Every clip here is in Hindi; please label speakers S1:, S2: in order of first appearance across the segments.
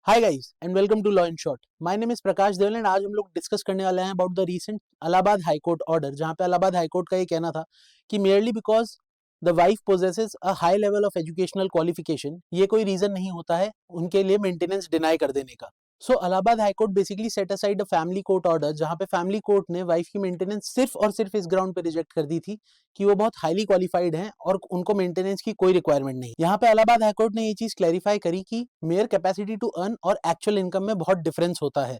S1: Hi guys and welcome to law in short. My name is Prakash Deval and आज हम लोग डिस्कस करने वाले हैं about the recent Allahabad high court order, जहां पे इलाहाबाद हाई कोर्ट का ये कहना था कि merely because the wife possesses a high level of educational qualification, ये कोई रीजन नहीं होता है उनके लिए मेंटेनेंस डिनाई कर देने का। So Allahabad high court basically set aside a family court order, जहां पे फैमिली कोर्ट ने वाइफ की मेंटेनेंस सिर्फ और सिर्फ इस ग्राउंड पे रिजेक्ट कर दी थी कि वो बहुत हाईली क्वालिफाइड हैं और उनको मेंटेनेंस की कोई रिक्वायरमेंट नहीं। यहाँ पे इलाहाबाद हाईकोर्ट ने ये चीज क्लैरिफाई करी कि मेयर कैपेसिटी टू अर्न और एक्चुअल इनकम में बहुत डिफरेंस होता है,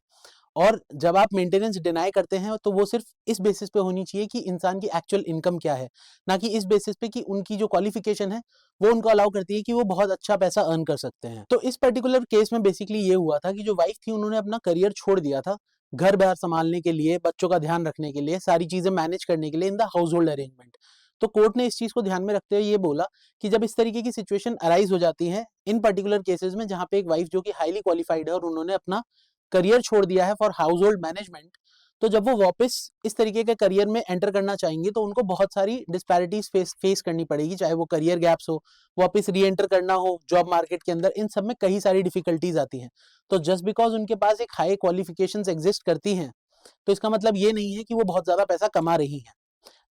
S1: और जब आप मेंटेनेंस डिनाई करते हैं तो वो सिर्फ इस बेसिस पे होनी चाहिए कि इंसान की एक्चुअल इनकम क्या है, ना कि इस बेसिस पे कि उनकी जो क्वालिफिकेशन है वो उनको अलाउ करती है कि वो बहुत अच्छा पैसा अर्न कर सकते हैं। तो इस पर्टिकुलर केस में बेसिकली ये हुआ था कि जो वाइफ थी उन्होंने अपना करियर छोड़ दिया था घर बार संभालने के लिए, बच्चों का ध्यान रखने के लिए, सारी चीजें मैनेज करने के लिए in the house hold arrangement. तो कोर्ट ने इस चीज को ध्यान में रखते हुए ये बोला कि जब इस तरीके की सिचुएशन अराइज हो जाती है इन पर्टिकुलर केसेस में, जहां पे एक वाइफ जो कि हाईली क्वालिफाइड है और उन्होंने अपना करियर छोड़ दिया है फॉर हाउस होल्ड मैनेजमेंट, तो जब वो वापस इस तरीके के करियर में एंटर करना चाहेंगे तो उनको बहुत सारी डिस्पैरिटीज फेस करनी पड़ेगी, चाहे वो करियर गैप्स हो, वापस री एंटर करना हो जॉब मार्केट के अंदर, इन सब में कई सारी डिफिकल्टीज आती हैं। तो जस्ट बिकॉज उनके पास एक हाई क्वालिफिकेशंस एग्जिस्ट करती हैं तो इसका मतलब ये नहीं है कि वो बहुत ज्यादा पैसा कमा रही हैं।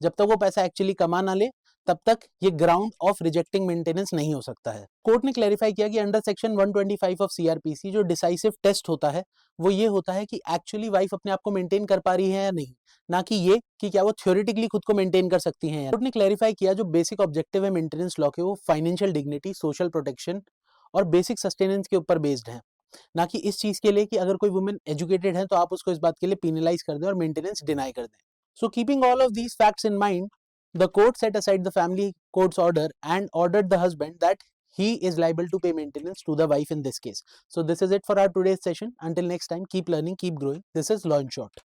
S1: जब तक वो पैसा एक्चुअली कमा ना ले तब तक ये ग्राउंड ऑफ रिजेक्टिंग मेंटेनेंस नहीं हो सकता है। कोर्ट ने क्लैरिफाई किया कि अंडर सेक्शन 125 ऑफ सीआरपीसी जो डिसाइसिव टेस्ट होता है वो ये होता है कि एक्चुअली वाइफ अपने आप को मेंटेन कर पा रही है या नहीं, ना कि ये कि क्या वो थ्योरेटिकली खुद को मेंटेन कर सकती हैं। कोर्ट ने क्लैरिफाई किया जो बेसिक ऑब्जेक्टिव है मेंटेनेंस लॉ के वो फाइनेंशियल डिग्निटी, सोशल प्रोटेक्शन और बेसिक सस्टेनेंस के ऊपर बेस्ड है, ना कि इस चीज के लिए कि अगर कोई वुमेन एजुकेटेड है तो आप उसको इस बात के लिए पीनलाइज कर दें और मेंटेनेंस डिनाई कर दें। So keeping all of these facts in mind, the court set aside the family court's order and ordered the husband that he is liable to pay maintenance to the wife in this case. So this is it for our today's session. Until next time, keep learning, keep growing. This is Law in Short.